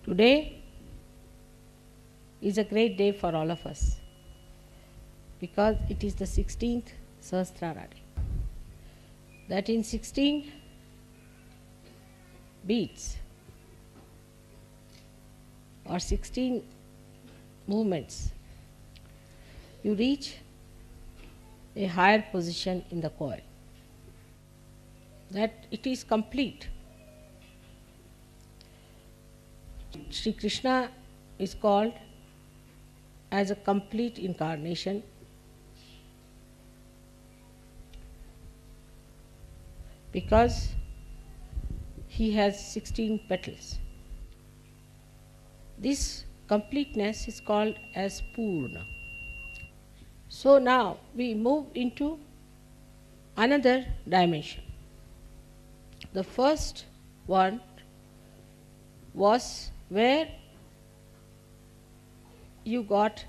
Today is a great day for all of us because it is the 16th Sahasrara day. That in 16 beats or 16 movements you reach a higher position in the coil. That it is complete. Sri Krishna is called as a complete incarnation because he has 16 petals. This completeness is called as Purna. So now we move into another dimension. The first one was where you got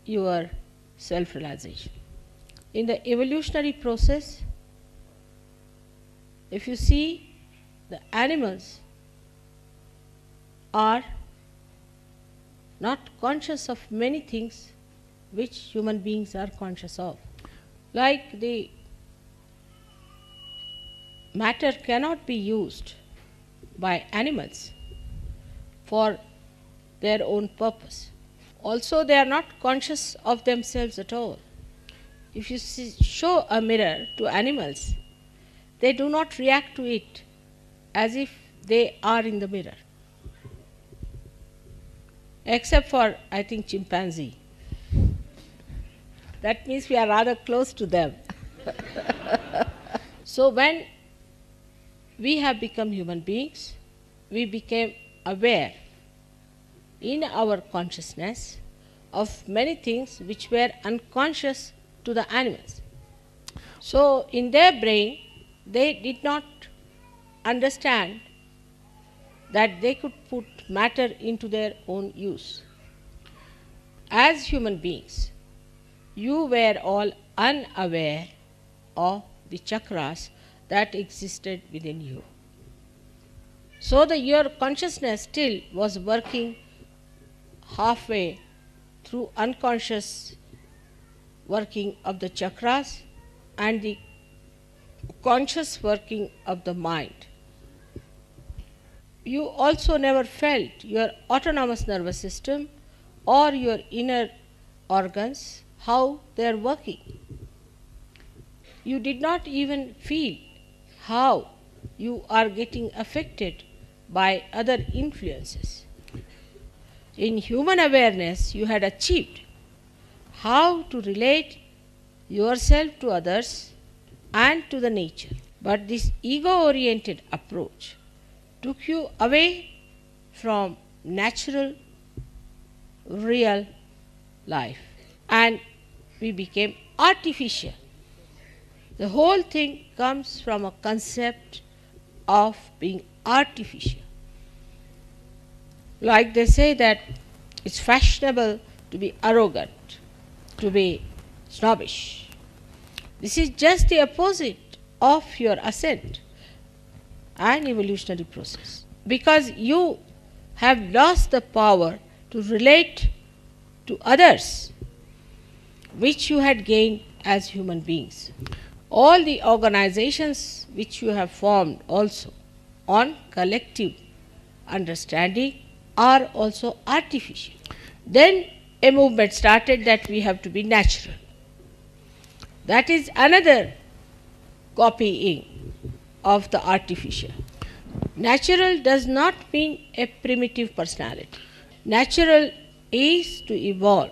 your self-realization. In the evolutionary process, if you see, the animals are not conscious of many things which human beings are conscious of. Like the matter cannot be used by animals for their own purpose. Also, they are not conscious of themselves at all. If you show a mirror to animals, they do not react to it as if they are in the mirror. Except for, I think, chimpanzee. That means we are rather close to them. So when we have become human beings, we became aware in our consciousness of many things which were unconscious to the animals. So in their brain, they did not understand that they could put matter into their own use. As human beings, you were all unaware of the chakras that existed within you. So your consciousness still was working halfway through unconscious working of the chakras and the conscious working of the mind. You also never felt your autonomous nervous system or your inner organs, how they are working. You did not even feel how you are getting affected by other influences. In human awareness, you had achieved how to relate yourself to others and to the nature. But this ego-oriented approach took you away from natural, real life, and we became artificial. The whole thing comes from a concept of being artificial. Like they say that it's fashionable to be arrogant, to be snobbish. This is just the opposite of your ascent and evolutionary process, because you have lost the power to relate to others which you had gained as human beings. All the organizations which you have formed also on collective understanding are also artificial. Then a movement started that we have to be natural. That is another copying of the artificial. Natural does not mean a primitive personality. Natural is to evolve.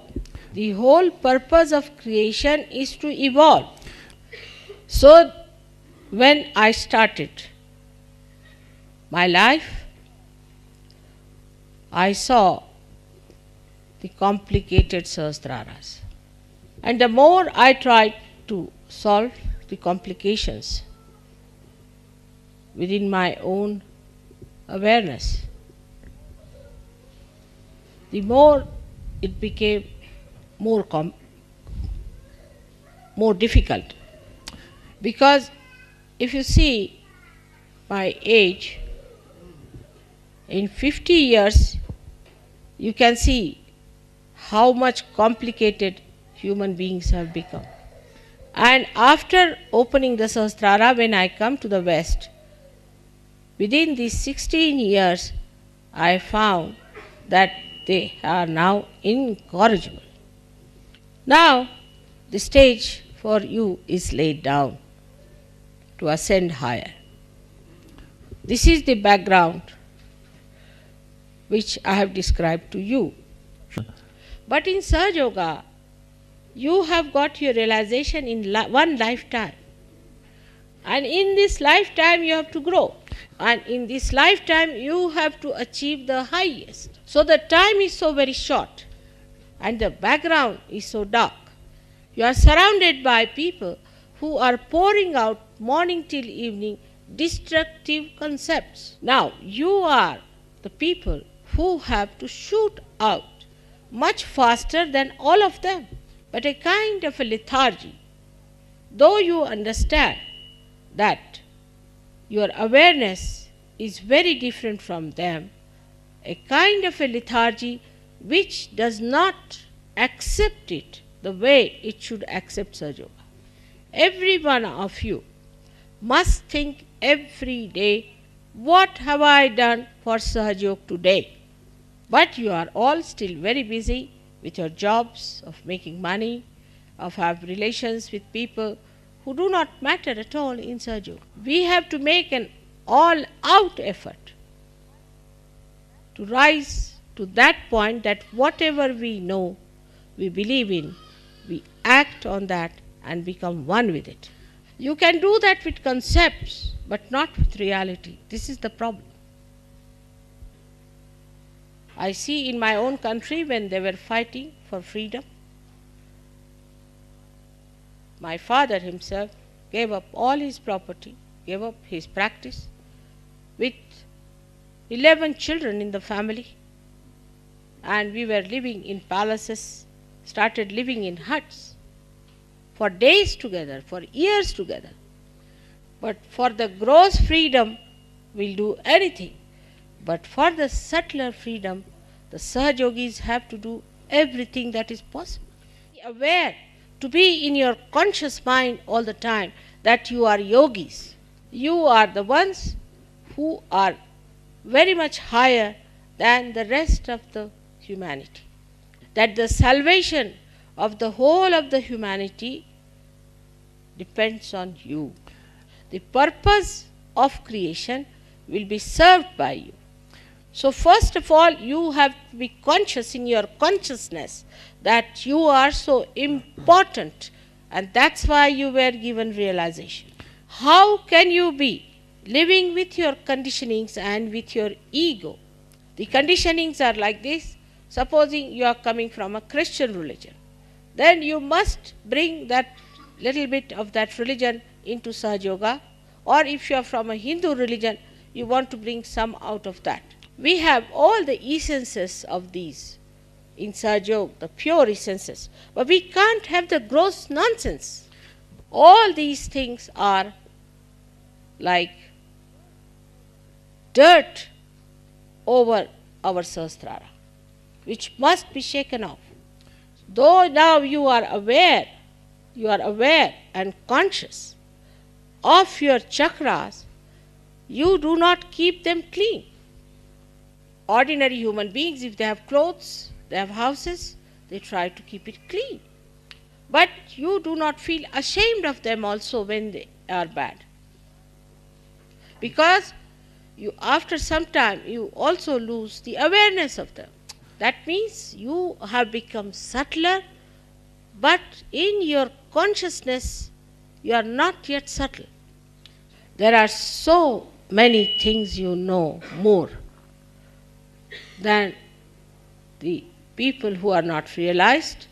The whole purpose of creation is to evolve. So when I started my life, I saw the complicated Sahasraras. And the more I tried to solve the complications within my own awareness, the more it became more difficult. Because if you see my age, in 50 years you can see how much complicated human beings have become. And after opening the Sahasrara, when I come to the West, within these 16 years, I found that they are now incorrigible. Now, the stage for you is laid down to ascend higher. This is the background which I have described to you. But in Sahaja Yoga, you have got your realization in one lifetime. And in this lifetime you have to grow. And in this lifetime you have to achieve the highest. So the time is so very short and the background is so dark. You are surrounded by people who are pouring out morning till evening destructive concepts. Now you are the people who have to shoot out much faster than all of them. But a kind of a lethargy, though you understand that your awareness is very different from them, a kind of a lethargy which does not accept it the way it should accept Sahaja Yoga. Every one of you must think every day, what have I done for Sahaja Yoga today? But you are all still very busy with your jobs, of making money, of have relations with people who do not matter at all in Sahaja Yoga. We have to make an all-out effort to rise to that point that whatever we know, we believe in, we act on that and become one with it. You can do that with concepts, but not with reality. This is the problem. I see in my own country when they were fighting for freedom, my father himself gave up all his property, gave up his practice with 11 children in the family, and we were living in palaces, started living in huts for days together, for years together. But for the gross freedom, we'll do anything. But for the subtler freedom, the Sahaja Yogis have to do everything that is possible. Be aware, to be in your conscious mind all the time that you are yogis. You are the ones who are very much higher than the rest of the humanity. That the salvation of the whole of the humanity depends on you. The purpose of creation will be served by you. So first of all, you have to be conscious in your consciousness that you are so important, and that's why you were given realization. How can you be living with your conditionings and with your ego? The conditionings are like this. Supposing you are coming from a Christian religion, then you must bring that little bit of that religion into Sahaja Yoga, or if you are from a Hindu religion, you want to bring some out of that. We have all the essences of these in Sahaja Yoga, the pure essences, but we can't have the gross nonsense. All these things are like dirt over our Sahasrara, which must be shaken off. Though now you are aware and conscious of your chakras, you do not keep them clean. Ordinary human beings, if they have clothes, they have houses, they try to keep it clean. But you do not feel ashamed of them also when they are bad. Because you, after some time, you also lose the awareness of them. That means you have become subtler, but in your consciousness, you are not yet subtle. There are so many things you know more than the people who are not realized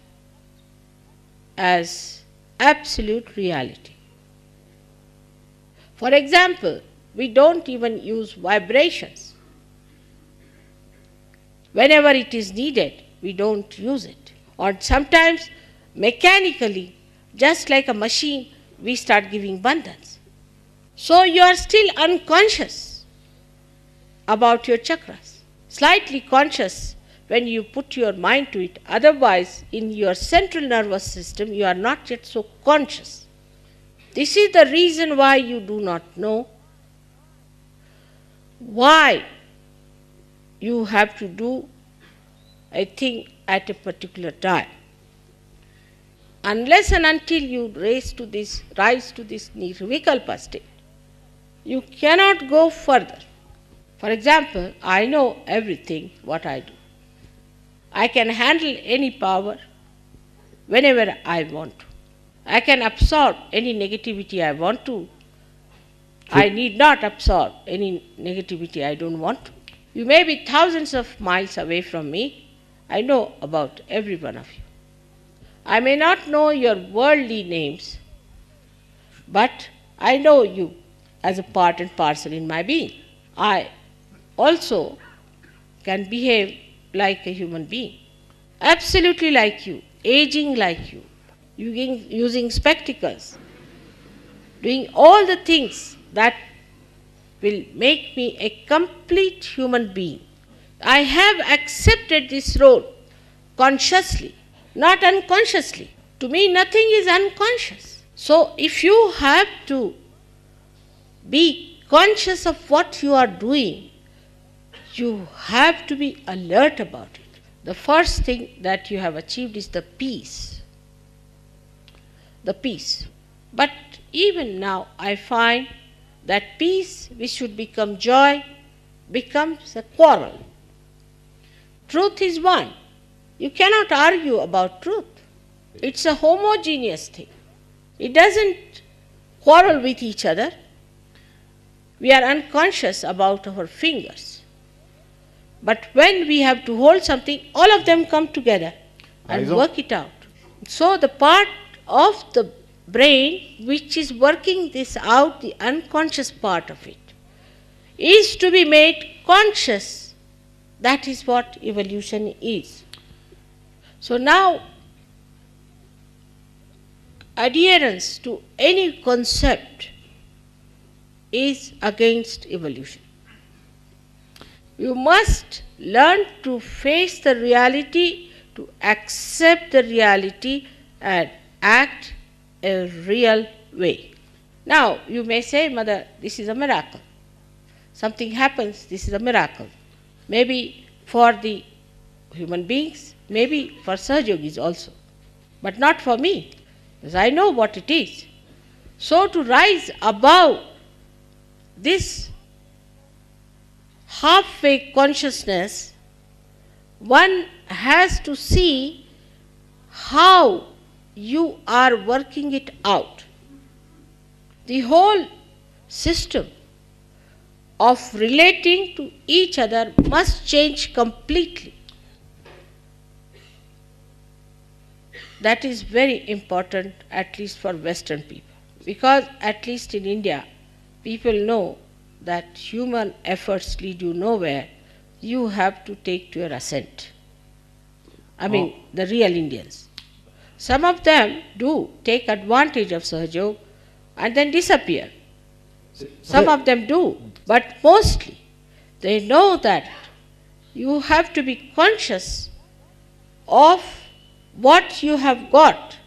as absolute reality. For example, we don't even use vibrations. Whenever it is needed, we don't use it. Or sometimes mechanically, just like a machine, we start giving bandhans. So you are still unconscious about your chakras. Slightly conscious when you put your mind to it. Otherwise, in your central nervous system, you are not yet so conscious. This is the reason why you do not know why you have to do a thing at a particular time. Unless and until you rise to this nirvikalpa state, you cannot go further. For example, I know everything what I do. I can handle any power whenever I want to. I can absorb any negativity I want to. I need not absorb any negativity I don't want to. You may be thousands of miles away from me. I know about every one of you. I may not know your worldly names, but I know you as a part and parcel in my being. I also can behave like a human being, absolutely like you, aging like you, using spectacles, doing all the things that will make me a complete human being. I have accepted this role consciously, not unconsciously. To me, nothing is unconscious. So, if you have to be conscious of what you are doing, you have to be alert about it. The first thing that you have achieved is the peace. The peace. But even now, I find that peace, which should become joy, becomes a quarrel. Truth is one. You cannot argue about truth. It's a homogeneous thing. It doesn't quarrel with each other. We are unconscious about our fingers. But when we have to hold something, all of them come together and work it out. So the part of the brain which is working this out, the unconscious part of it, is to be made conscious. That is what evolution is. So now, adherence to any concept is against evolution. You must learn to face the reality, to accept the reality and act a real way. Now, you may say, Mother, this is a miracle. Something happens, this is a miracle. Maybe for the human beings, maybe for Sahajogis also, but not for me, because I know what it is. So to rise above this halfway consciousness, one has to see how you are working it out. The whole system of relating to each other must change completely. That is very important, at least for Western people, because at least in India, people know that human efforts lead you nowhere. You have to take to your ascent. I mean, the real Indians. Some of them do take advantage of Sahajog and then disappear. Some of them do, but mostly they know that you have to be conscious of what you have got.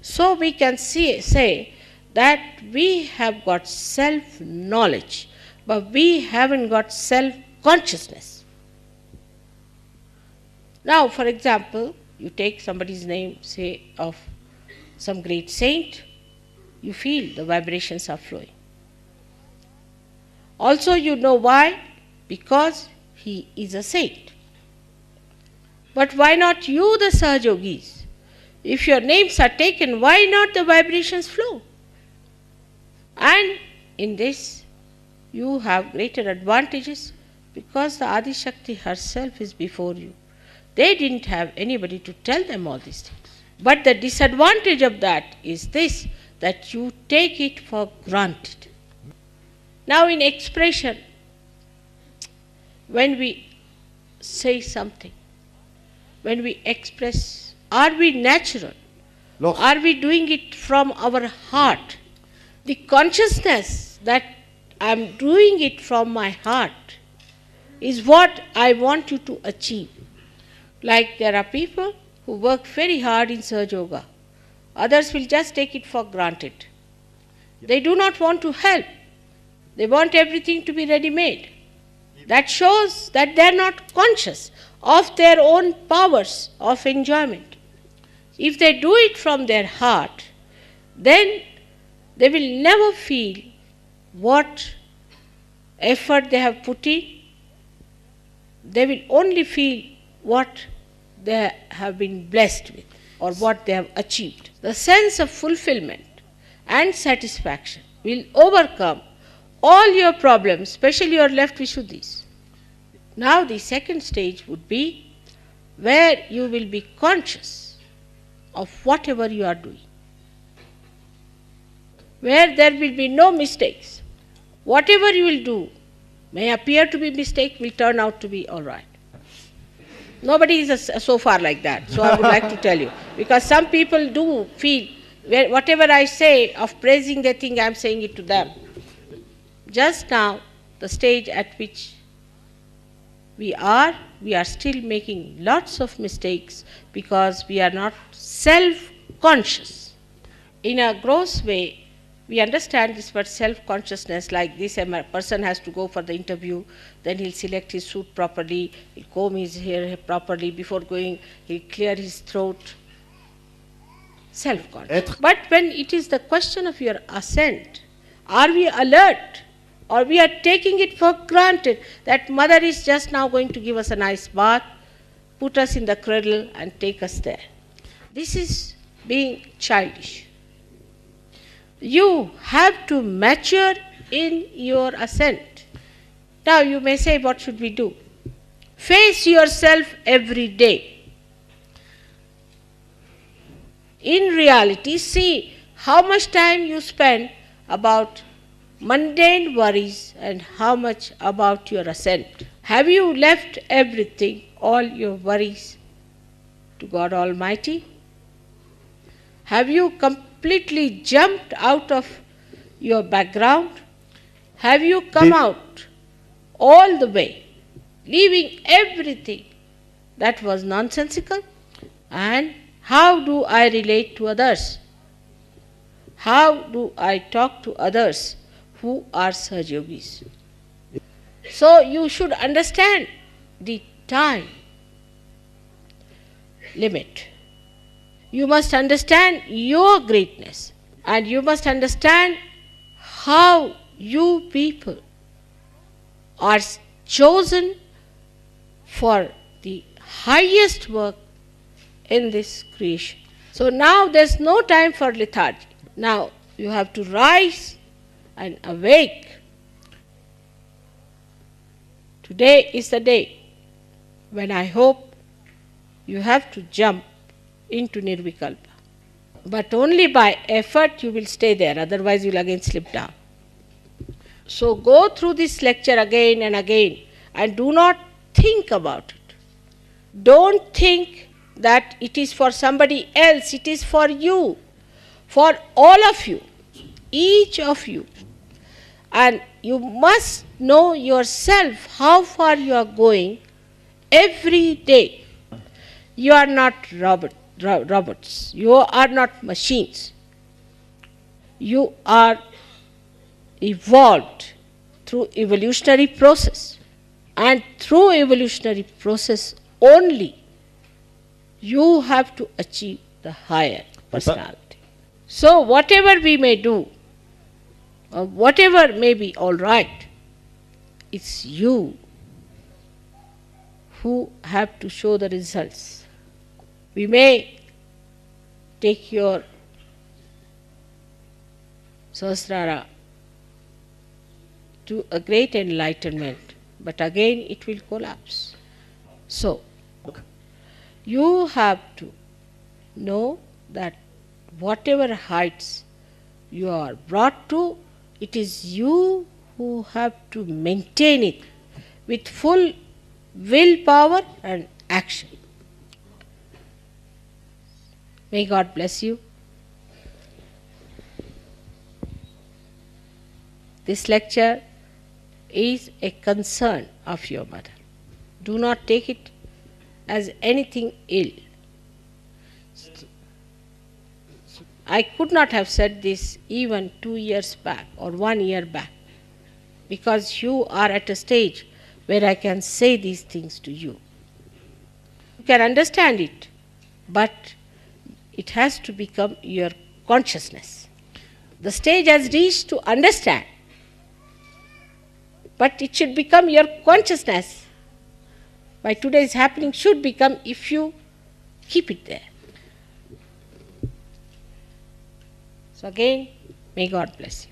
So we can say that we have got self-knowledge, but we haven't got self-consciousness. Now, for example, you take somebody's name, say, of some great saint, you feel the vibrations are flowing. Also, you know why? Because he is a saint. But why not you, the Sahajogis? If your names are taken, why not the vibrations flow? And in this, you have greater advantages because the Adi Shakti herself is before you. They didn't have anybody to tell them all these things. But the disadvantage of that is this, that you take it for granted. Now in expression, when we say something, when we express, are we natural? Are we doing it from our heart? The consciousness that I am doing it from my heart is what I want you to achieve. Like there are people who work very hard in Sahaja Yoga. Others will just take it for granted. They do not want to help. They want everything to be ready-made. That shows that they are not conscious of their own powers of enjoyment. If they do it from their heart, then they will never feel what effort they have put in. They will only feel what they have been blessed with or what they have achieved. The sense of fulfillment and satisfaction will overcome all your problems, especially your left Vishuddhis. Now the second stage would be where you will be conscious of whatever you are doing, where there will be no mistakes. Whatever you will do may appear to be mistake, will turn out to be all right. Nobody is so far like that, so I would like to tell you. Because some people do feel, whatever I say of praising, they think I am saying it to them. Just now, the stage at which we are still making lots of mistakes because we are not self-conscious. In a gross way, we understand this word self-consciousness like this: a person has to go for the interview, then he'll select his suit properly, he'll comb his hair properly, before going he'll clear his throat. Self-conscious. But when it is the question of your ascent, are we alert? Or we are taking it for granted that mother is just now going to give us a nice bath, put us in the cradle and take us there. This is being childish. You have to mature in your ascent. Now you may say, what should we do? Face yourself every day. In reality, see how much time you spend about mundane worries and how much about your ascent. Have you left everything, all your worries, to God Almighty? Have you completely jumped out of your background? Have you come out all the way, leaving everything that was nonsensical? And how do I relate to others? How do I talk to others who are Sahaja Yogis? So you should understand the time limit. You must understand your greatness, and you must understand how you people are chosen for the highest work in this creation. So now there's no time for lethargy. Now you have to rise and awake. Today is the day when I hope you have to jump into Nirvikalpa. But only by effort you will stay there, otherwise you will again slip down. So go through this lecture again and again and do not think about it. Don't think that it is for somebody else, it is for you, for all of you, each of you. And you must know yourself how far you are going every day. You are not robots. You are not machines. You are evolved through evolutionary process. And through evolutionary process only you have to achieve the higher personality. So whatever we may do, or whatever may be all right, it's you who have to show the results. We may take your Sahasrara to a great enlightenment, but again it will collapse. So, you have to know that whatever heights you are brought to, it is you who have to maintain it with full willpower and action. May God bless you. This lecture is a concern of your mother. Do not take it as anything ill. I could not have said this even 2 years back or 1 year back, because you are at a stage where I can say these things to you. You can understand it, but it has to become your consciousness. The stage has reached to understand, but it should become your consciousness. By today's happening should become, if you keep it there. So again, may God bless you.